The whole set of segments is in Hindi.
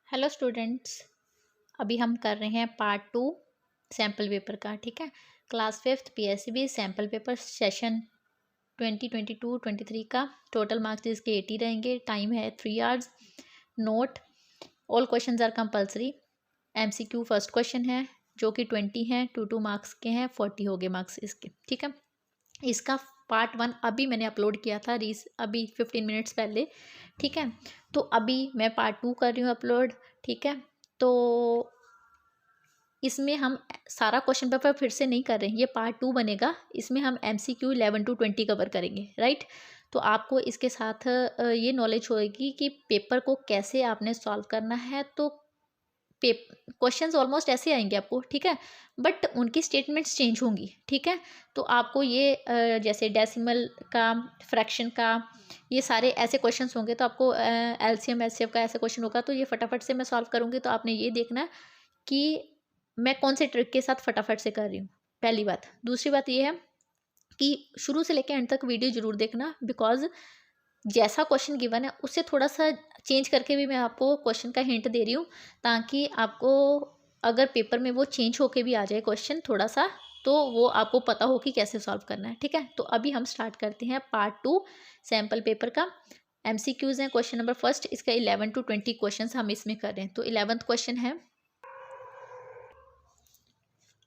Hello students. अभी हम कर रहे हैं पार्ट 2 सैम्पल पेपर का। ठीक है, class 5th PSCB sample paper session 2022-23 का। टोटल मार्क्स इसके 80 रहेंगे। टाइम है 3 hours. Note, all questions are compulsory. MCQ first question है जो कि 20 हैं, 2 मार्क्स के हैं, 40 हो गए मार्क्स इसके। ठीक है, इसका पार्ट 1 अभी मैंने अपलोड किया था अभी 15 मिनट्स पहले। ठीक है, तो अभी मैं पार्ट 2 कर रही हूँ अपलोड। ठीक है, तो इसमें हम सारा क्वेश्चन पेपर फिर से नहीं कर रहे हैं, ये पार्ट 2 बनेगा। इसमें हम MCQ 11 to 20 कवर करेंगे, राइट। तो आपको इसके साथ ये नॉलेज होएगी कि पेपर को कैसे आपने सॉल्व करना है। तो क्वेश्चंस ऑलमोस्ट ऐसे आएंगे आपको, ठीक है, बट उनकी स्टेटमेंट्स चेंज होंगी। ठीक है, तो आपको ये जैसे डेसिमल का, फ्रैक्शन का, ये सारे ऐसे क्वेश्चंस होंगे। तो आपको LCM HCF का ऐसे क्वेश्चन होगा तो ये फटाफट से मैं सॉल्व करूँगी। तो आपने ये देखना कि मैं कौन से ट्रिक के साथ फटाफट से कर रही हूँ, पहली बात। दूसरी बात ये है कि शुरू से लेकर एंड तक वीडियो जरूर देखना, बिकॉज जैसा क्वेश्चन गिवन है उससे थोड़ा सा चेंज करके भी मैं आपको क्वेश्चन का हिंट दे रही हूँ, ताकि आपको अगर पेपर में वो चेंज होके भी आ जाए क्वेश्चन थोड़ा सा, तो वो आपको पता हो कि कैसे सॉल्व करना है। ठीक है, तो अभी हम स्टार्ट करते हैं पार्ट 2 सैम्पल पेपर का। MCQs हैं क्वेश्चन नंबर फर्स्ट, इसका 11 to 20 क्वेश्चन हम इसमें कर रहे हैं। तो 11th क्वेश्चन है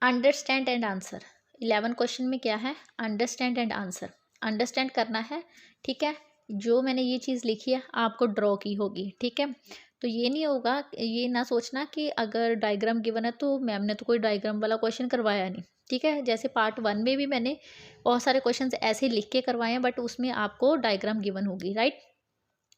अंडरस्टैंड एंड आंसर। 11 क्वेश्चन में क्या है, अंडरस्टैंड एंड आंसर। अंडरस्टैंड करना है, ठीक है। जो मैंने ये चीज़ लिखी है आपको ड्रॉ की होगी, ठीक है। तो ये नहीं होगा, ये ना सोचना कि अगर डायग्राम गिवन है तो मैम ने तो कोई डायग्राम वाला क्वेश्चन करवाया नहीं। ठीक है, जैसे पार्ट 1 में भी मैंने बहुत सारे क्वेश्चन ऐसे लिख के करवाए हैं, बट उसमें आपको डायग्राम गिवन होगी, राइट।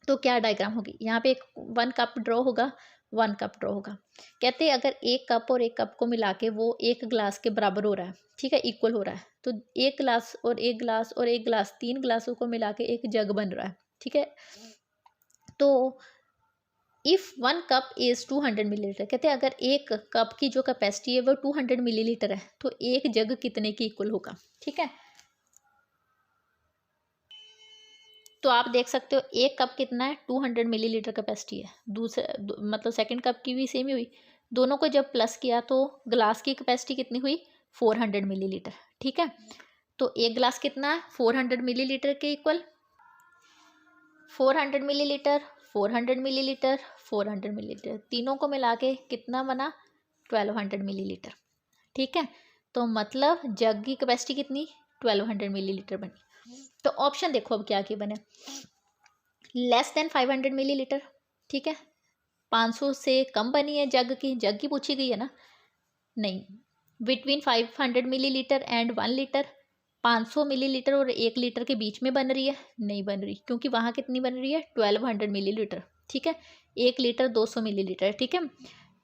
तो क्या डायग्राम होगी, यहाँ पे एक 1 कप ड्रॉ होगा, 1 कप ड्रॉ होगा। कहते हैं अगर एक कप और एक कप को मिला के वो एक ग्लास के बराबर हो रहा है, ठीक है, इक्वल हो रहा है, तो एक ग्लास और एक ग्लास और एक ग्लास, 3 ग्लासों को मिला के एक जग बन रहा है। ठीक है, तो इफ़ 1 कप इज़ 200 मिलीलीटर, कहते हैं अगर एक कप की जो कैपेसिटी है वो 200 मिलीलीटर है, तो एक जग कितने की इक्वल होगा। ठीक है, तो आप देख सकते हो एक कप कितना है, 200 मिलीलीटर कैपेसिटी है। मतलब सेकंड कप की भी सेम ही हुई। दोनों को जब प्लस किया तो ग्लास की कैपेसिटी कितनी हुई, 400 मिलीलीटर। ठीक है, तो एक ग्लास कितना है, 400 मिलीलीटर के इक्वल। 400 मिलीलीटर, 400 मिलीलीटर, 400 मिलीलीटर, तीनों को मिला के कितना बना, 1200 मिलीलीटर। ठीक है, तो मतलब जग की कैपेसिटी कितनी, 1200 मिलीलीटर बनी। तो ऑप्शन देखो अब क्या क्या बने, लेस देन 500 मिलीलीटर। ठीक है, 500 से कम बनी है जग की पूछी गई है ना, नहीं। Between 500 millilitre and 1 litre, 500 millilitre और 1 लीटर के बीच में बन रही है, नहीं बन रही, क्योंकि वहाँ कितनी बन रही है, 1200 मिलीलीटर। ठीक है, 1 लीटर 200 मिलीलीटर। ठीक है,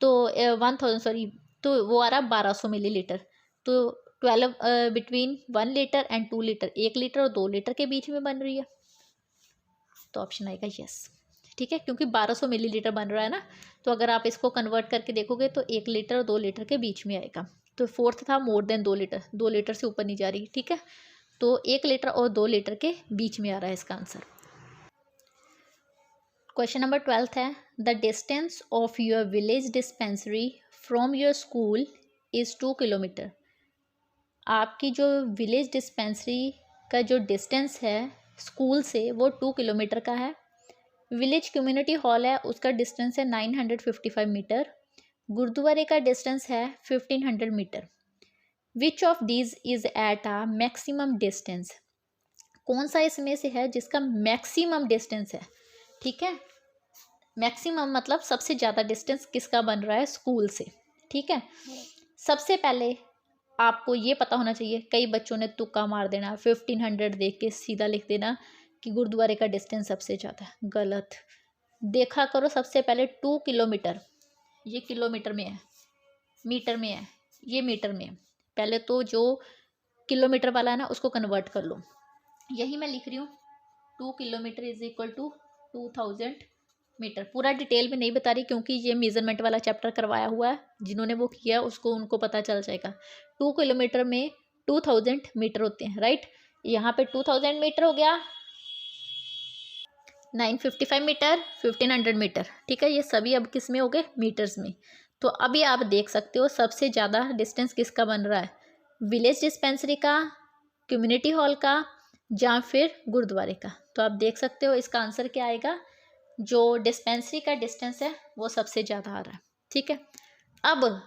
तो 1000 सॉरी, तो वो आ रहा 1200 मिलीलीटर। तो 12 between 1 litre and 2 litre, 1 litre और 2 लीटर के बीच में बन रही है, तो ऑप्शन आएगा यस। ठीक है, क्योंकि 1200 मिलीलीटर बन रहा है ना, तो अगर आप इसको कन्वर्ट करके देखोगे तो 1 लीटर और 2 लीटर के बीच में आएगा। तो फोर्थ था मोर देन 2 लीटर, 2 लीटर से ऊपर नहीं जा रही। ठीक है, तो 1 लीटर और 2 लीटर के बीच में आ रहा है इसका आंसर। क्वेश्चन नंबर 12 है, the distance of your village dispensary from your school is 2 kilometre. आपकी जो विलेज डिस्पेंसरी का जो डिस्टेंस है स्कूल से वो 2 किलोमीटर का है। विलेज कम्युनिटी हॉल है, उसका डिस्टेंस है 955 मीटर। गुरुद्वारे का डिस्टेंस है 1500 metre. Which of these is at a maximum distance, कौन सा इसमें से है जिसका मैक्सिमम डिस्टेंस है। ठीक है, मैक्सिमम मतलब सबसे ज़्यादा डिस्टेंस किसका बन रहा है स्कूल से। ठीक है, सबसे पहले आपको ये पता होना चाहिए, कई बच्चों ने तुक्का मार देना, 1500 देख के सीधा लिख देना कि गुरुद्वारे का डिस्टेंस सबसे ज़्यादा, गलत। देखा करो सबसे पहले 2 किलोमीटर, ये किलोमीटर में है, मीटर में है, ये मीटर में है। पहले तो जो किलोमीटर वाला है ना उसको कन्वर्ट कर लो, यही मैं लिख रही हूँ, 2 kilometre is equal to 2000 metre. पूरा डिटेल में नहीं बता रही क्योंकि ये मेजरमेंट वाला चैप्टर करवाया हुआ है, जिन्होंने वो किया उसको उनको पता चल जाएगा। 2 किलोमीटर में 2000 मीटर होते हैं, राइट। यहाँ पे 2000 मीटर हो गया, 955 मीटर, 1500 मीटर, ठीक है। ये सभी अब किस में हो गए, मीटर्स में। तो अभी आप देख सकते हो सबसे ज़्यादा डिस्टेंस किसका बन रहा है, विलेज डिस्पेंसरी का, कम्युनिटी हॉल का, या फिर गुरुद्वारे का। तो आप देख सकते हो इसका आंसर क्या आएगा, जो डिस्पेंसरी का डिस्टेंस है वो सबसे ज़्यादा आ रहा है, ठीक है। अब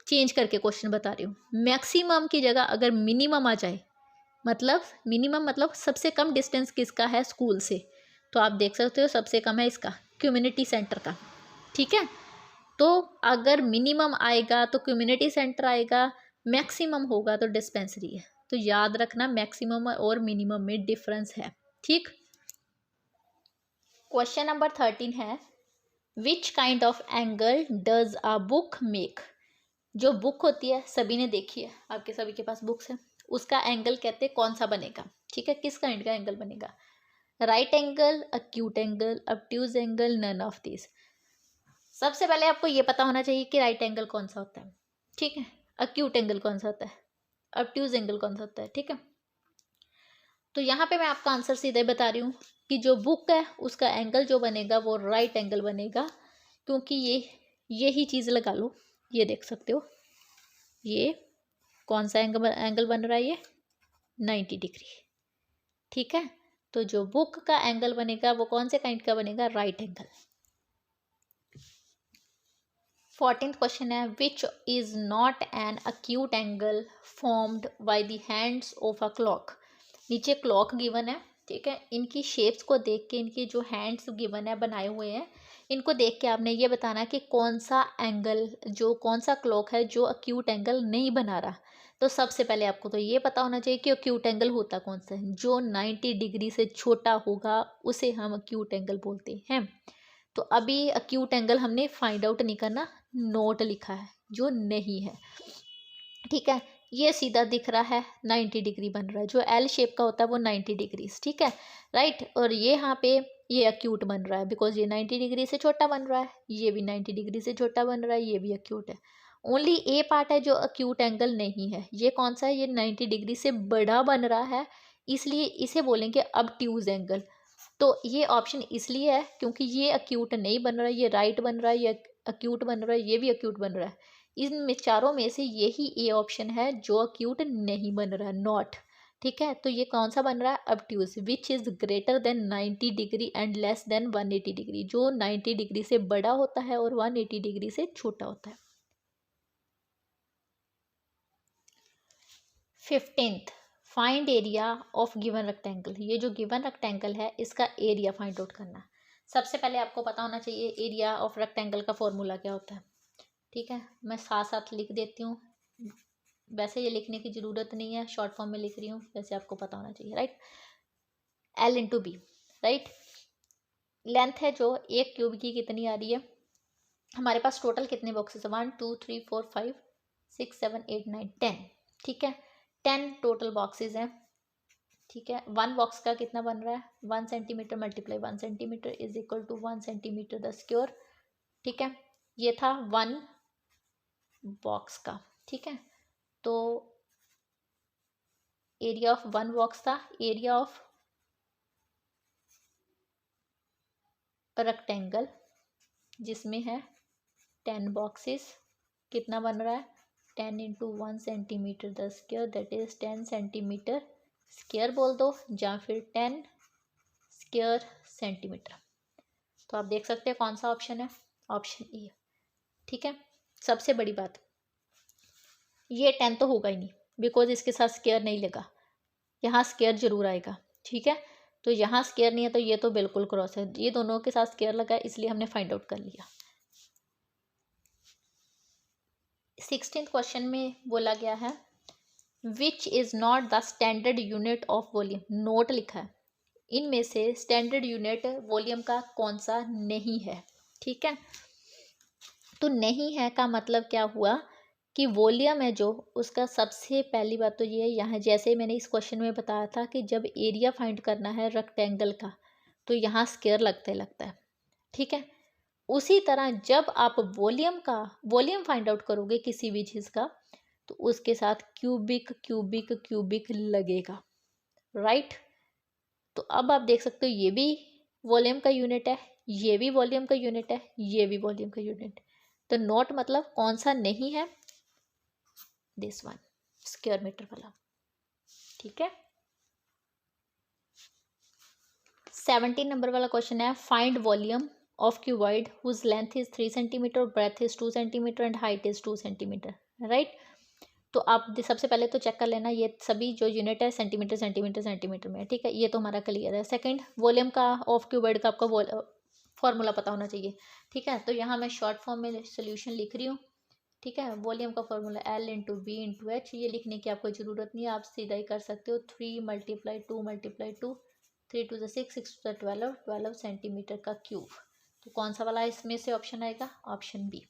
चेंज करके क्वेश्चन बता रही हूँ, मैक्सिमम की जगह अगर मिनिमम आ जाए, मतलब मिनिमम मतलब सबसे कम डिस्टेंस किसका है स्कूल से, तो आप देख सकते हो सबसे कम है इसका कम्युनिटी सेंटर का, ठीक है। तो अगर मिनिमम आएगा तो कम्युनिटी सेंटर आएगा, मैक्सिमम होगा तो डिस्पेंसरी है। तो याद रखना मैक्सिमम और मिनिमम में डिफरेंस है, ठीक। क्वेश्चन नंबर 13 है, which kind of angle does a book make. जो बुक होती है सभी ने देखी है, आपके सभी के पास बुक्स है, उसका एंगल कहते हैं कौन सा बनेगा, ठीक है। किस काइंड का एंगल बनेगा, right angle, acute angle, obtuse angle, none of this. सबसे पहले आपको ये पता होना चाहिए कि राइट एंगल कौन सा होता है, ठीक है, अक्यूट एंगल कौन सा होता है, ऑब्ट्यूज एंगल कौन सा होता है, ठीक है। तो यहाँ पे मैं आपका आंसर सीधे बता रही हूँ कि जो बुक है उसका एंगल जो बनेगा वो राइट एंगल बनेगा, क्योंकि यही चीज़ लगा लो, ये देख सकते हो, ये कौन सा एंगल बन रहा है, ये 90 डिग्री, ठीक है। तो जो बुक का एंगल बनेगा वो कौन से काइंड का बनेगा, राइट एंगल। 14th क्वेश्चन है, which is not an acute angle formed by the hands of a clock. नीचे क्लॉक गिवन है, ठीक है। इनकी शेप्स को देख के, इनकी जो हैंड्स गिवन है बनाए हुए हैं, इनको देख के आपने ये बताना कि कौन सा एंगल, जो कौन सा क्लॉक है जो अक्यूट एंगल नहीं बना रहा। तो सबसे पहले आपको तो ये पता होना चाहिए कि अक्यूट एंगल होता कौन सा है, जो 90 डिग्री से छोटा होगा उसे हम अक्यूट एंगल बोलते हैं। तो अभी अक्यूट एंगल हमने फाइंड आउट नहीं करना, नोट लिखा है जो नहीं है, ठीक है। ये सीधा दिख रहा है 90 डिग्री बन रहा है, जो एल शेप का होता है वो 90 डिग्री, ठीक है, राइट। और ये यहाँ पे ये अक्यूट बन रहा है बिकॉज ये 90 डिग्री से छोटा बन रहा है, ये भी 90 डिग्री से छोटा बन रहा है, ये भी अक्यूट है। ओनली ए पार्ट है जो अक्यूट एंगल नहीं है, ये कौन सा है, ये 90 डिग्री से बड़ा बन रहा है, इसलिए इसे बोलेंगे ऑब्ट्यूज एंगल। तो ये ऑप्शन इसलिए है क्योंकि ये अक्यूट नहीं बन रहा है, ये राइट बन रहा है, ये अक्यूट बन रहा है, ये भी अक्यूट बन रहा है। इन चारों में से यही ए ऑप्शन है जो अक्यूट नहीं बन रहा है, नॉट, ठीक है। तो ये कौन सा बन रहा है, obtuse, which is greater than 90 degree and less than 180 degree, जो 90 डिग्री से बड़ा होता है और 180 डिग्री से छोटा होता है। 15th, find area of given rectangle. ये जो गिवन रेक्टेंगल है इसका एरिया फाइंड आउट करना। सबसे पहले आपको पता होना चाहिए एरिया ऑफ रेक्टेंगल का फॉर्मूला क्या होता है, ठीक है। मैं साथ साथ लिख देती हूँ, वैसे ये लिखने की ज़रूरत नहीं है, शॉर्ट फॉर्म में लिख रही हूँ, वैसे आपको पता होना चाहिए, right. L into B, right. Length है जो एक क्यूब की कितनी आ रही है, हमारे पास टोटल कितने बॉक्सेस है, 1 2 3 4 5 6 7 8 9 10, ठीक है। 10 टोटल बॉक्सेस हैं, ठीक है। 1 बॉक्स का कितना बन रहा है, 1 centimetre multiply 1 centimetre is equal to 1 centimetre the square, ठीक है। ये था 1 बॉक्स का, ठीक है। तो एरिया ऑफ 1 बॉक्स था, एरिया ऑफ रेक्टेंगल जिसमें है 10 बॉक्सेस, कितना बन रहा है, 10 into 1 centimetre the square, that is 10 centimetre square बोल दो, या फिर 10 स्क्वायर सेंटीमीटर। तो आप देख सकते हैं कौन सा ऑप्शन है, ऑप्शन ए, ठीक है। सबसे बड़ी बात, ये 10 तो होगा ही नहीं बिकॉज इसके साथ स्क्वायर नहीं लगा, यहाँ स्क्वायर जरूर आएगा, ठीक है। तो यहाँ स्क्वायर नहीं है तो ये तो बिल्कुल क्रॉस है, ये दोनों के साथ स्क्वायर लगा है, इसलिए हमने फाइंड आउट कर लिया। 16th क्वेश्चन में बोला गया है, which is not the standard unit of volume, note लिखा है, इनमें से स्टैंडर्ड यूनिट वॉल्यूम का कौन सा नहीं है, ठीक है। तो नहीं है का मतलब क्या हुआ कि वॉल्यूम है जो उसका, सबसे पहली बात तो ये है, यहाँ जैसे मैंने इस क्वेश्चन में बताया था कि जब एरिया फाइंड करना है रेक्टेंगल का तो यहाँ स्क्वायर लगता है, ठीक है। उसी तरह जब आप वॉल्यूम फाइंड आउट करोगे किसी भी चीज़ का तो उसके साथ क्यूबिक क्यूबिक क्यूबिक लगेगा, राइट। तो अब आप देख सकते हो ये भी वॉल्यूम का यूनिट है, ये भी वॉल्यूम का यूनिट है, ये भी वॉल्यूम का यूनिट। तो नॉट मतलब कौन सा नहीं है, दिस वन, स्क्वायर मीटर वाला। ठीक है। 17 नंबर वाला क्वेश्चन है, find volume of cuboid whose length is 3 centimetre, breadth is 2 centimetre and height is 2 centimetre, right. तो आप सबसे पहले तो चेक कर लेना ये सभी जो यूनिट है सेंटीमीटर सेंटीमीटर सेंटीमीटर में, ठीक है, ये तो हमारा क्लियर है। सेकंड, वॉल्यूम का ऑफ क्यूबॉइड का आपका फॉर्मूला पता होना चाहिए, ठीक है। तो यहाँ मैं शॉर्ट फॉर्म में सोल्यूशन लिख रही हूँ, ठीक है। वॉल्यूम का फॉर्मूला L/V/H, ये लिखने की आपको ज़रूरत नहीं है, आप सीधा ही कर सकते हो। 3 × 2 × 2, 3 × 6, 6 × 12, 12 सेंटीमीटर का क्यूब। तो कौन सा वाला इसमें से ऑप्शन आएगा, ऑप्शन बी,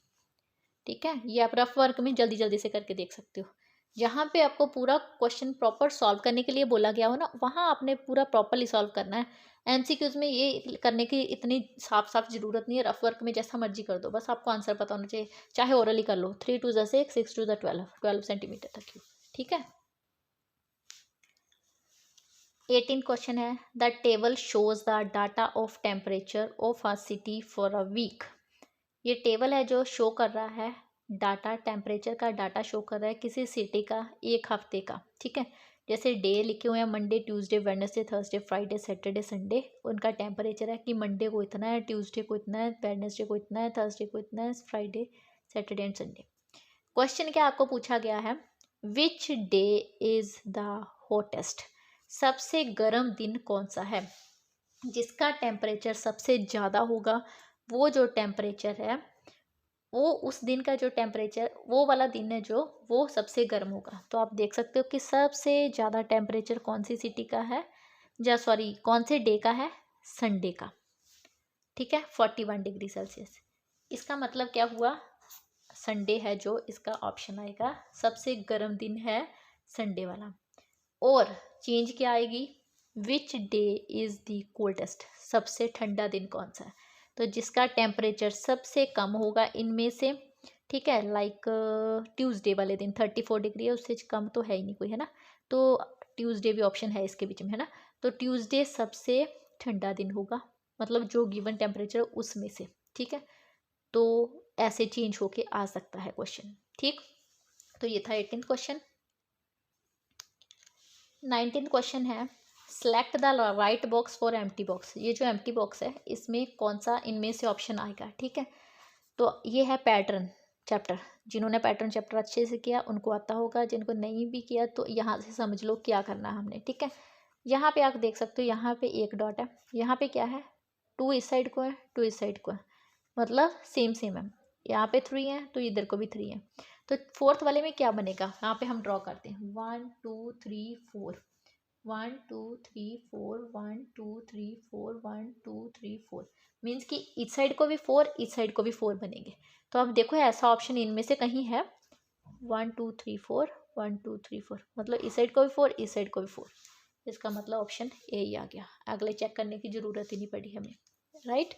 ठीक है। ये आप रफ वर्क में जल्दी जल्दी से करके देख सकते हो। जहाँ पे आपको पूरा क्वेश्चन प्रॉपर सॉल्व करने के लिए बोला गया हो ना, वहाँ आपने पूरा प्रॉपरली सॉल्व करना है। एमसीक्यूज में ये करने की इतनी साफ साफ जरूरत नहीं है, रफ वर्क में जैसा मर्जी कर दो, बस आपको आंसर पता होना चाहिए, चाहे ओरली कर लो। 3 × 6, 6 × 12, 12 सेंटीमीटर तक क्यूब, ठीक है। 18 क्वेश्चन है, the table shows the data of temperature of a city for a week. ये टेबल है जो शो कर रहा है डाटा, टेम्परेचर का डाटा शो कर रहा है किसी सिटी का एक हफ्ते का, ठीक है। जैसे डे लिखे हुए हैं Monday, Tuesday, Wednesday, Thursday, Friday, Saturday, Sunday. उनका टेम्परेचर है कि मंडे को इतना है, ट्यूसडे को इतना है, वेडनेसडे को इतना है, थर्सडे को इतना है, Friday, Saturday and Sunday. Question क्या आपको पूछा गया है, which day is the hottest, सबसे गर्म दिन कौन सा है, जिसका टेम्परेचर सबसे ज़्यादा होगा, वो जो टेम्परेचर है वो उस दिन का जो टेम्परेचर, वो वाला दिन है जो वो सबसे गर्म होगा। तो आप देख सकते हो कि सबसे ज़्यादा टेम्परेचर कौन सी सिटी का है, सॉरी कौन से डे का है, संडे का, ठीक है, 41 डिग्री सेल्सियस। इसका मतलब क्या हुआ, संडे है जो इसका ऑप्शन आएगा, सबसे गर्म दिन है संडे वाला। और चेंज क्या आएगी, which day is the coldest, सबसे ठंडा दिन कौन सा है। तो जिसका टेम्परेचर सबसे कम होगा इनमें से, ठीक है, लाइक ट्यूसडे वाले दिन 34 डिग्री है, उससे कम तो है ही नहीं कोई, है ना। तो ट्यूसडे भी ऑप्शन है इसके बीच में, है ना। तो ट्यूसडे सबसे ठंडा दिन होगा, मतलब जो गिवन टेम्परेचर उसमें से, ठीक है। तो ऐसे चेंज होके आ सकता है क्वेश्चन, ठीक। तो ये था 18th क्वेश्चन। 19th क्वेश्चन है, select the right box for empty box. ये जो एम्प्टी बॉक्स है इसमें कौन सा इनमें से ऑप्शन आएगा, ठीक है। तो ये है पैटर्न चैप्टर, जिन्होंने पैटर्न चैप्टर अच्छे से किया उनको आता होगा, जिनको नहीं भी किया तो यहाँ से समझ लो क्या करना है हमने, ठीक है। यहाँ पे आप देख सकते हो, यहाँ पे एक डॉट है, यहाँ पे क्या है, 2 इस साइड को है, 2 इस साइड को है, मतलब सेम सेम है। यहाँ पे 3 है तो इधर को भी 3 है। तो फोर्थ वाले में क्या बनेगा, यहाँ पे हम ड्रॉ करते हैं 1 2 3 4, 1 2 3 4, 1 2 3 4, 1 2 3 4, मीन्स कि इस साइड को भी 4, इस साइड को भी 4 बनेंगे। तो अब देखो ऐसा ऑप्शन इनमें से कहीं है, 1 2 3 4, 1 2 3 4, मतलब इस साइड को भी 4, इस साइड को भी 4। इसका मतलब ऑप्शन ए ही आ गया, अगले चेक करने की जरूरत ही नहीं पड़ी हमें, राइट।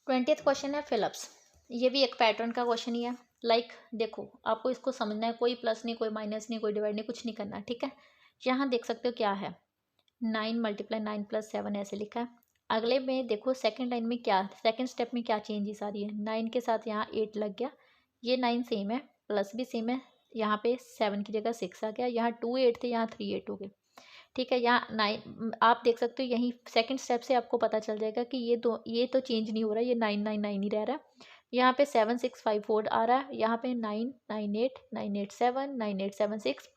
20th क्वेश्चन है फिलअप्स। ये भी एक पैटर्न का क्वेश्चन ही है। लाइक देखो आपको इसको समझना है, कोई प्लस नहीं, कोई माइनस नहीं, कोई डिवाइड नहीं, कुछ नहीं करना, ठीक है। यहाँ देख सकते हो क्या है, 9 × 9 + 7 ऐसे लिखा है। अगले में देखो सेकंड लाइन में क्या, सेकंड स्टेप में क्या चेंजेस आ रही है, 9 के साथ यहाँ 8 लग गया, ये 9 सेम है, प्लस भी सेम है, यहाँ पे 7 की जगह 6 आ गया, यहाँ 2 8 थे, यहाँ 3 8 हो गए, ठीक है। यहाँ 9 आप देख सकते हो, यहीं सेकंड स्टेप से आपको पता चल जाएगा कि ये तो चेंज नहीं हो रहा है, ये 9 9 9 ही रह रहा है। यहाँ पे 7 6 5 4 आ रहा है, यहाँ पे 9 9 8 9 8 7 9 8 7 6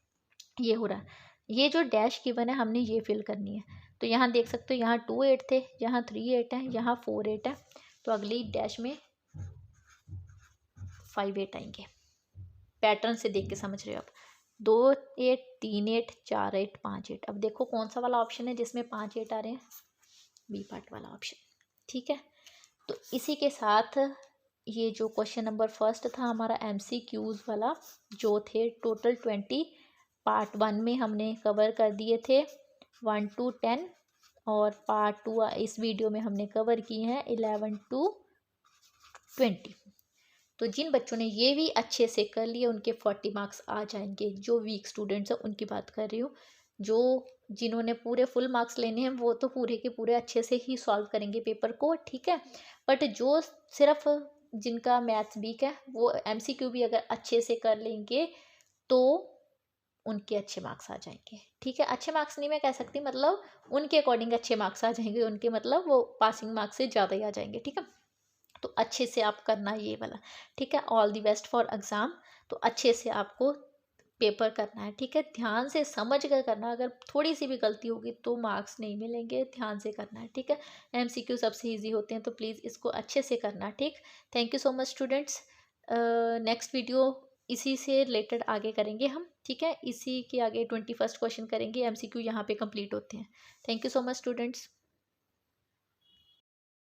ये हो रहा है। ये जो डैश गिवन है हमने ये फिल करनी है। तो यहाँ देख सकते हो, यहाँ 2 8 थे, यहाँ 3 8 है, यहाँ 4 8 है, तो अगली डैश में 5 8 आएंगे। पैटर्न से देख के समझ रहे हो आप, 2 8 3 8 4 8 5 8। अब देखो कौन सा वाला ऑप्शन है जिसमें 5 8 आ रहे हैं, बी पार्ट वाला ऑप्शन, ठीक है। तो इसी के साथ ये जो क्वेश्चन नंबर फर्स्ट था हमारा MCQs वाला, जो थे टोटल 20, पार्ट 1 में हमने कवर कर दिए थे 1 to 10, और पार्ट 2 इस वीडियो में हमने कवर किए हैं 11 to 20। तो जिन बच्चों ने ये भी अच्छे से कर लिए उनके 40 मार्क्स आ जाएंगे। जो वीक स्टूडेंट्स हैं उनकी बात कर रही हूँ, जो जिन्होंने पूरे फुल मार्क्स लेने हैं वो तो पूरे के पूरे अच्छे से ही सॉल्व करेंगे पेपर को, ठीक है। बट जो सिर्फ जिनका मैथ्स वीक है वो एमसीक्यू भी अगर अच्छे से कर लेंगे तो उनके अच्छे मार्क्स आ जाएंगे, ठीक है। अच्छे मार्क्स नहीं मैं कह सकती, मतलब उनके अकॉर्डिंग अच्छे मार्क्स आ जाएंगे, उनके मतलब वो पासिंग मार्क्स से ज़्यादा ही आ जाएंगे, ठीक है। तो अच्छे से आप करना ये वाला, ठीक है। All the best for exam. तो अच्छे से आपको पेपर करना है, ठीक है। ध्यान से समझ कर करना, अगर थोड़ी सी भी गलती होगी तो मार्क्स नहीं मिलेंगे, ध्यान से करना है, ठीक है। एमसीक्यू सबसे इजी होते हैं, तो प्लीज़ इसको अच्छे से करना, ठीक। Thank you so much students. Next video इसी से रिलेटेड आगे करेंगे हम, ठीक है। इसी के आगे 21st क्वेश्चन करेंगे, एमसीक्यू यहाँ पे कंप्लीट होते हैं। Thank you so much students.